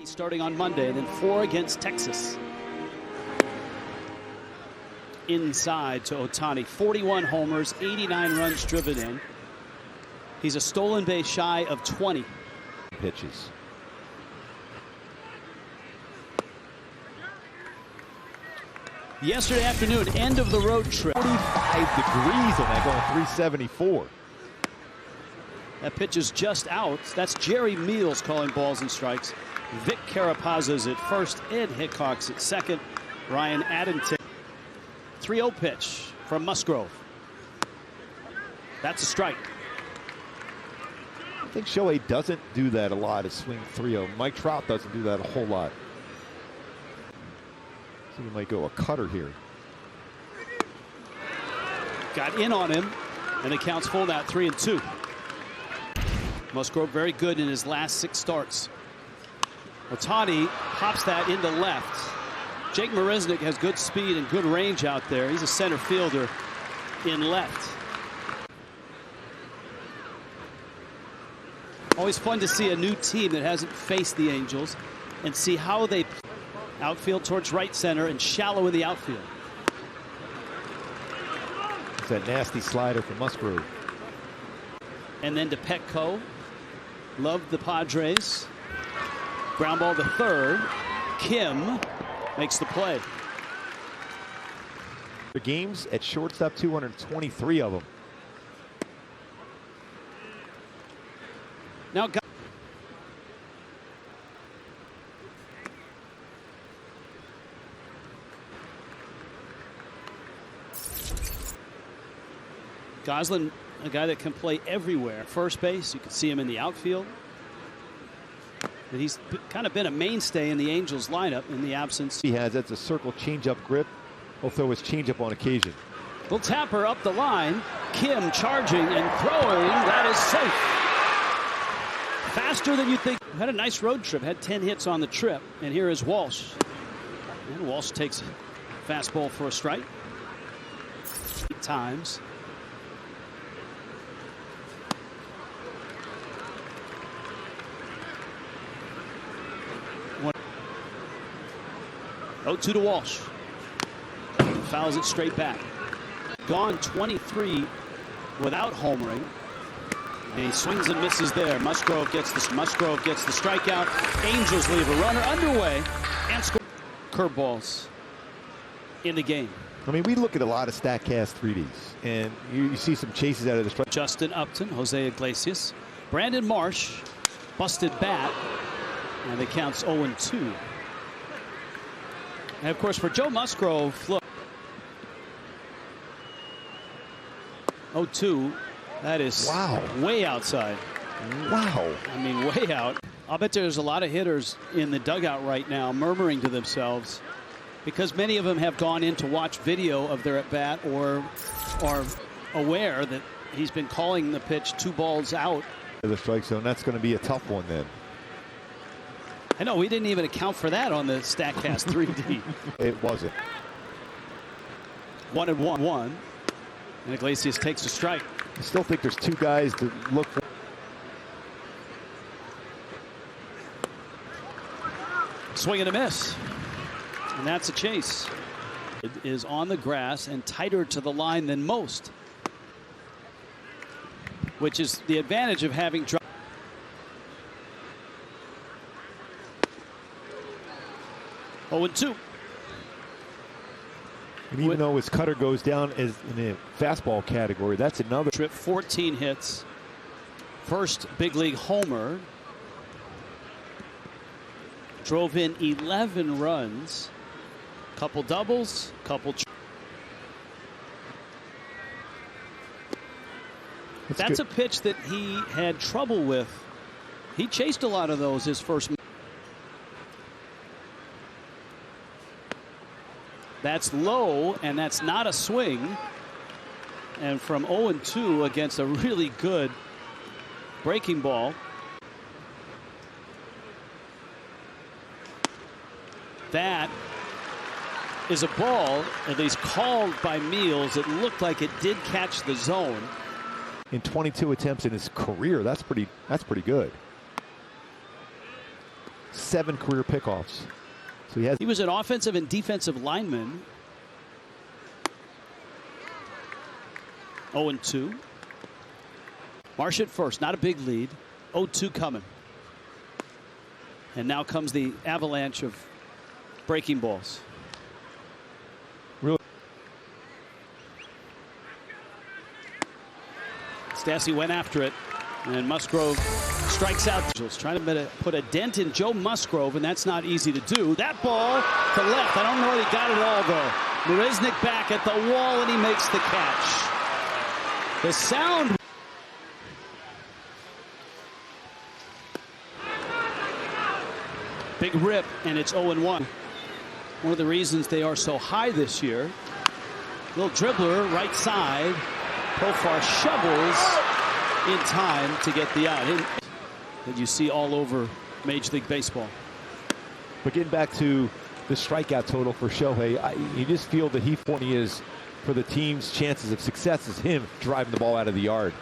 starting on Monday, then 4 against Texas. Inside to Ohtani, 41 homers, 89 runs driven in. He's a stolen base shy of 20. Pitches. Yesterday afternoon, end of the road trip. 45 degrees on that, going 374. That pitch is just out. That's Jerry Meals calling balls and strikes. Vic Carapazza's at first. Ed Hickok's at second. Ryan Addington. 3-0 pitch from Musgrove. That's a strike. I think Shohei doesn't do that a lot, is swing 3-0. Mike Trout doesn't do that a whole lot. So he might go a cutter here. Got in on him, and it counts full now, 3-2. Musgrove very good in his last 6 starts. Ohtani pops that into left. Jake Marisnick has good speed and good range out there. He's a center fielder in left. Always fun to see a new team that hasn't faced the Angels and see how they play. Outfield towards right center and shallow in the outfield. It's that nasty slider from Musgrove. And then to Petco. Loved the Padres. Ground ball to third. Kim makes the play. The games at shortstop, 223 of them. Now Goslin, a guy that can play everywhere. First base, you can see him in the outfield. But he's kind of been a mainstay in the Angels lineup in the absence. He has, that's a circle changeup grip. He'll throw his changeup on occasion. Little tapper up the line. Kim charging and throwing. That is safe. Faster than you think. Had a nice road trip. Had 10 hits on the trip. And here is Walsh. And Walsh takes a fastball for a strike. 8 times. Oh, 2 to Walsh. Fouls it straight back. Gone 23 without homering. And he swings and misses there. Musgrove gets the strikeout. Angels leave a runner underway and score. Curveballs in the game. I mean, we look at a lot of StatCast 3Ds, and you see some chases out of the strike. Justin Upton, Jose Iglesias, Brandon Marsh, busted bat, and it counts 0-2. And of course, for Joe Musgrove, look, 0-2, that is way outside. Wow. I mean, way out. I'll bet there's a lot of hitters in the dugout right now murmuring to themselves because many of them have gone in to watch video of their at-bat or are aware that he's been calling the pitch 2 balls out. The strike zone, that's going to be a tough one then. I know, we didn't even account for that on the StatCast 3D. It wasn't. 1-1. And Iglesias takes a strike. I still think there's 2 guys to look for. Swing and a miss. And that's a chase. It is on the grass and tighter to the line than most, which is the advantage of having 0-2. And even though his cutter goes down as in the fastball category, that's another trip. 14 hits. First big league homer. Drove in 11 runs. Couple doubles, couple. That's a pitch that he had trouble with. He chased a lot of those his first. That's low, and that's not a swing. And from 0-2 against a really good breaking ball. That is a ball, at least called by Meals. It looked like it did catch the zone. In 22 attempts in his career, that's pretty good. 7 career pickoffs. So he was an offensive and defensive lineman. 0-2. Marsh at first, not a big lead. 0-2 coming. And now comes the avalanche of breaking balls. Really? Stassi went after it, and Musgrove strikes out. Trying to put a dent in Joe Musgrove, and that's not easy to do. That ball to left. I don't know if he got it all, though. Marisnik back at the wall, and he makes the catch. The sound. Big rip, and it's 0-1. One of the reasons they are so high this year. Little dribbler, right side. Profar shovels in time to get the out. That you see all over Major League Baseball. But getting back to the strikeout total for Shohei, you just feel that he is for the team's chances of success is him driving the ball out of the yard.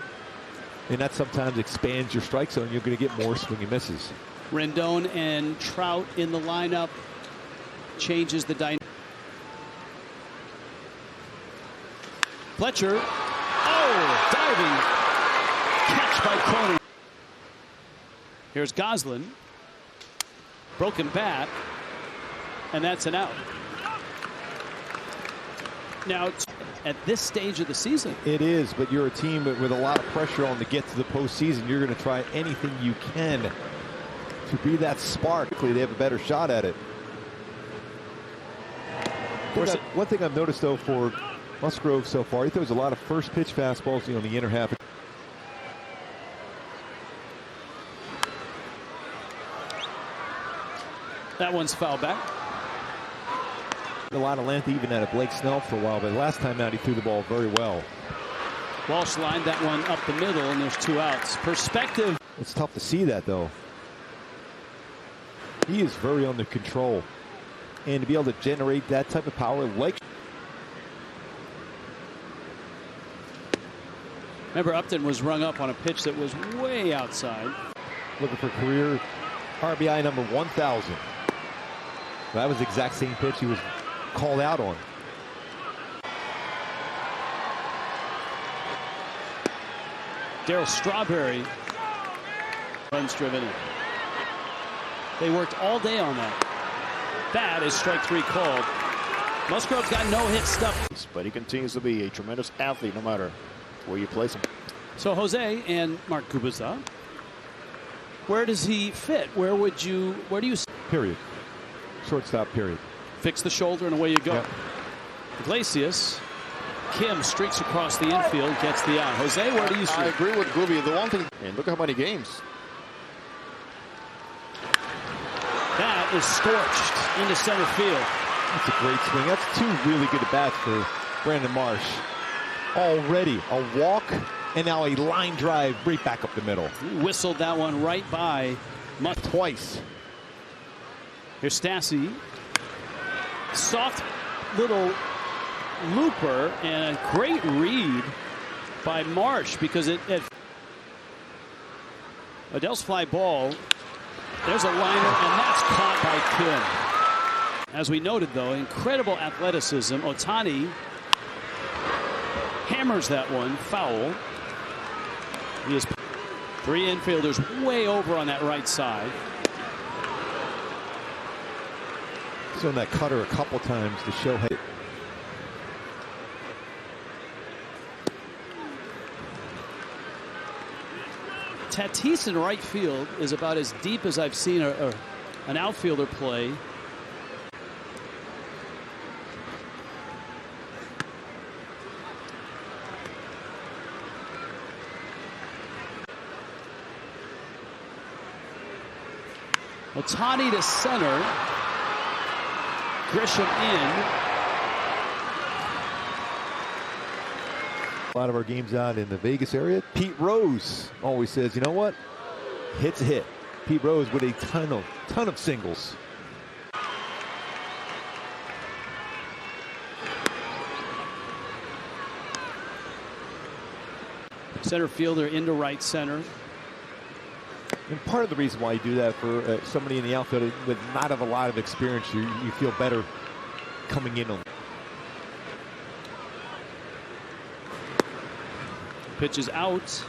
And that sometimes expands your strike zone. You're going to get more swing and misses. Rendon and Trout in the lineup changes the dynamic. Fletcher. Oh, diving catch by Cronin. Here's Goslin. Broken bat. And that's an out. Now, at this stage of the season. It is, but you're a team with a lot of pressure on to get to the postseason. You're going to try anything you can to be that spark. They have a better shot at it. One thing I've noticed, though, for Musgrove so far, he throws a lot of first pitch fastballs on the inner half. That one's foul back. A lot of length even out of Blake Snell for a while, but last time out he threw the ball very well. Walsh lined that one up the middle, and there's 2 outs. Perspective. It's tough to see that, though. He is very under control, and to be able to generate that type of power, like. Remember, Upton was rung up on a pitch that was way outside. Looking for career RBI number 1,000. That was the exact same pitch he was called out on. Darryl Strawberry runs driven in. They worked all day on that. That is strike 3 called. Musgrove's got no hit stuff. But he continues to be a tremendous athlete no matter where you place him. So Jose and Mark Kubica, where does he fit? Where do you? Period. Shortstop, period. Fix the shoulder and away you go. Yep. Iglesias. Kim streaks across the infield, gets the out. Jose, where do you see? I agree with Groovy. The one thing, and look at how many games. That is scorched into center field. That's a great swing. That's 2 really good at-bats for Brandon Marsh. Already a walk and now a line drive right back up the middle. He whistled that one right by twice. Here's Stassi. Soft little looper and a great read by Marsh because Adele's fly ball. There's a liner, and that's caught by Kim. As we noted, though, incredible athleticism. Ohtani hammers that one foul. He has 3 infielders way over on that right side. He's on that cutter a couple times to show. Tatis in right field is about as deep as I've seen an outfielder play. Ohtani to center. Grisham in. A lot of our games out in the Vegas area. Pete Rose always says, you know what? Hit's a hit. Pete Rose with a ton of singles. Center fielder into right center. And part of the reason why you do that for somebody in the outfield with not a lot of experience, you feel better coming in on. Pitch is out.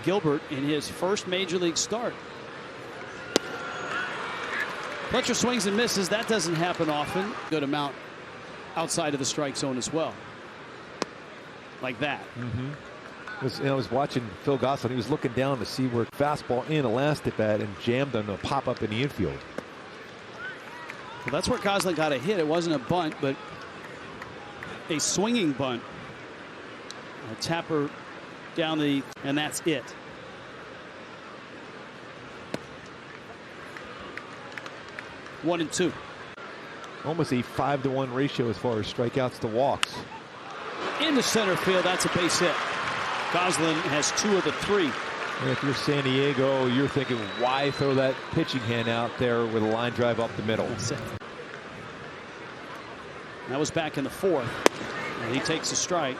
Gilbert in his first major league start. Fletcher swings and misses. That doesn't happen often. Good amount outside of the strike zone as well. Like that. I was watching Phil Gosselin. He was looking down to see where fastball in a last at bat and jammed on a pop up in the infield. Well, that's where Gosselin got a hit. It wasn't a bunt, but a swinging bunt. A tapper down and that's it. One and two. Almost a 5-to-1 ratio as far as strikeouts to walks. Into center field. That's a base hit. Gosselin has 2 of the 3. And if you're San Diego, you're thinking, why throw that pitching hand out there with a line drive up the middle? That was back in the 4th. And he takes a strike.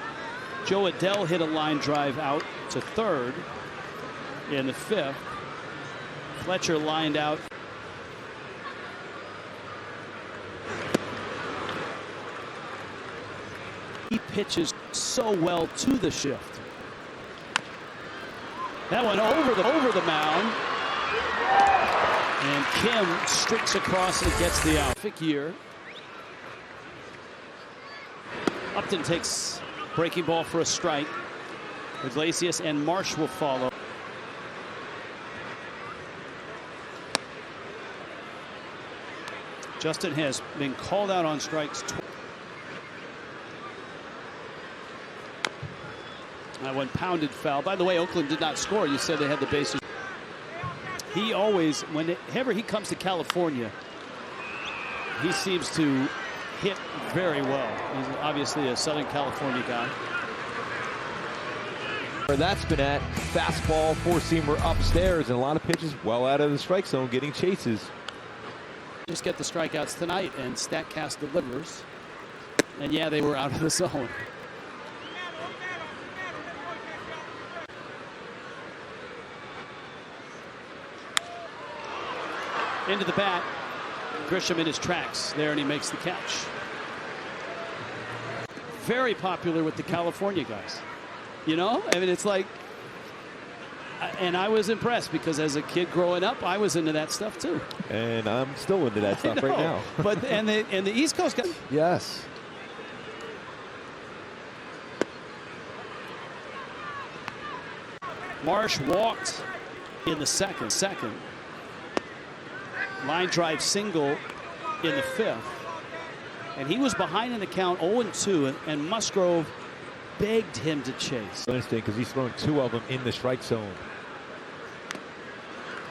Joe Adell hit a line drive out to 3rd in the 5th. Fletcher lined out. He pitches so well to the shift. That one over the mound. And Kim streaks across and gets the out. Year. Upton takes breaking ball for a strike. Iglesias and Marsh will follow. Justin has been called out on strikes. That one pounded foul. By the way, Oakland did not score. You said they had the bases. He always, whenever he comes to California, he seems to hit very well. He's obviously a Southern California guy. Where that's been at, fastball, four-seamer upstairs, and a lot of pitches well out of the strike zone getting chases. Just get the strikeouts tonight, and StatCast delivers. And yeah, they were out of the zone. Into the bat. Grisham in his tracks there, and he makes the catch. Very popular with the California guys. You know, I mean, it's like, and I was impressed because as a kid growing up, I was into that stuff too. And I'm still into that stuff right now. But and the East Coast guys. Yes. Marsh walked in the second. Line drive single in the 5th. And he was behind in the count 0-2, and Musgrove begged him to chase. Interesting, because he's thrown 2 of them in the strike zone.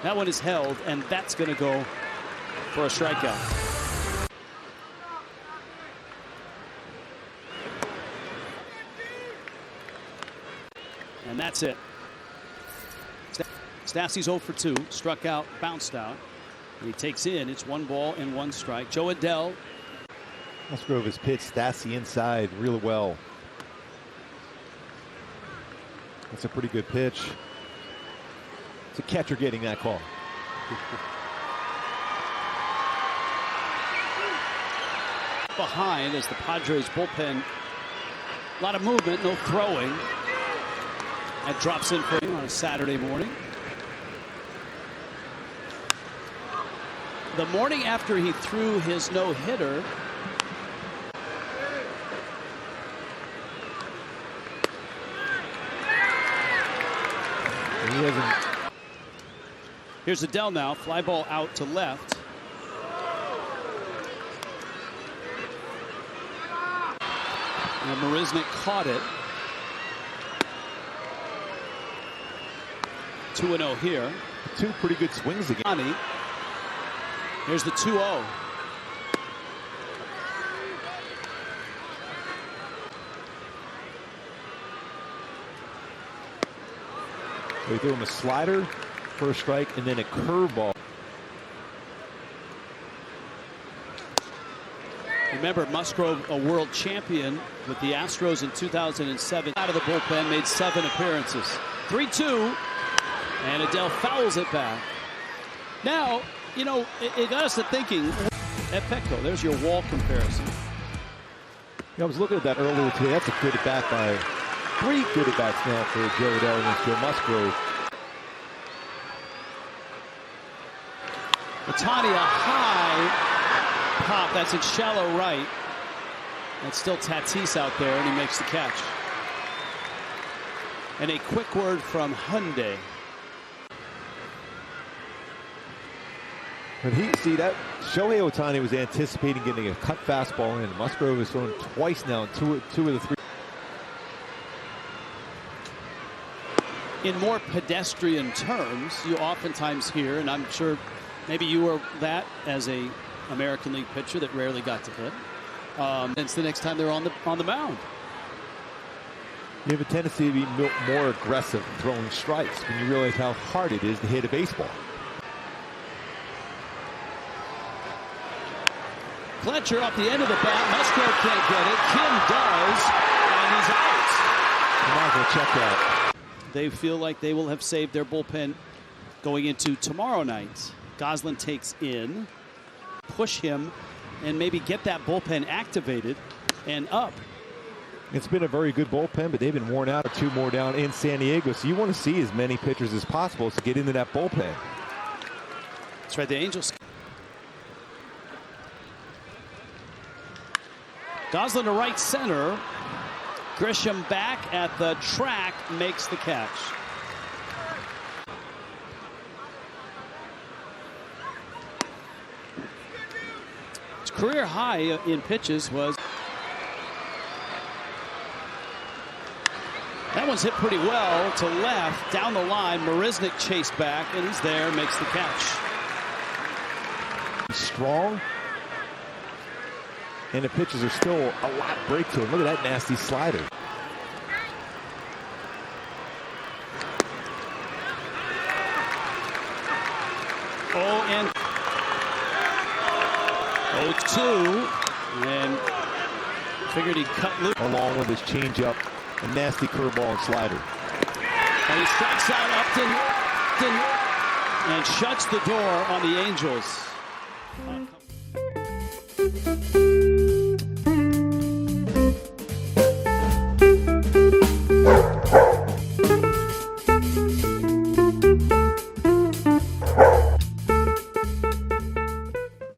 That one is held, and that's going to go for a strikeout. And that's it. Stassi's 0 for 2, struck out, bounced out. And he takes in, it's 1 ball and 1 strike. Joe Adell. Musgrove has pitched Stassi inside really well. That's a pretty good pitch. It's a catcher getting that call. Behind as the Padres bullpen. A lot of movement, no throwing. That drops in for him on a Saturday morning. The morning after he threw his no-hitter, he hasn't. Here's Adell now, fly ball out to left. And Marisnick caught it. 2-0 here. 2 pretty good swings again. Here's the 2-0. They threw him a slider for a strike and then a curveball. Remember, Musgrove, a world champion with the Astros in 2007. Out of the bullpen, made 7 appearances. 3-2. And Adele fouls it back. Now, you know, it got us to thinking at Petco. There's your wall comparison. I was looking at that earlier today. That's a good at-bat by 3 good at-bats now for Joe Adele against Joe Musgrove. Ohtani, a high pop. That's in shallow right. That's still Tatis out there, and he makes the catch. And a quick word from Hyundai. But see that Shohei Ohtani was anticipating getting a cut fastball in. Musgrove has thrown twice now, two of the 3. In more pedestrian terms, you oftentimes hear, and I'm sure maybe you were that as a American League pitcher that rarely got to hit. It's the next time they're on the mound. You have a tendency to be more aggressive throwing strikes when you realize how hard it is to hit a baseball. Fletcher up the end of the bat. Musgrove can't get it. Kim does, and he's out. Might as well check that. They feel like they will have saved their bullpen going into tomorrow night. Goslin takes in, push him, and maybe get that bullpen activated and up. It's been a very good bullpen, but they've been worn out. 2 more down in San Diego, so you want to see as many pitchers as possible to get into that bullpen. That's right, the Angels. Goslin to right center. Grisham back at the track makes the catch. His career high in pitches was. That one's hit pretty well to left, down the line. Marisnick chased back, and he's there, makes the catch. He's strong, and the pitches are still a lot break to him. Look at that nasty slider. Oh, and 0-2, and figured he'd cut loose. Along with his changeup, a nasty curveball and slider. And he strikes out Upton and shuts the door on the Angels.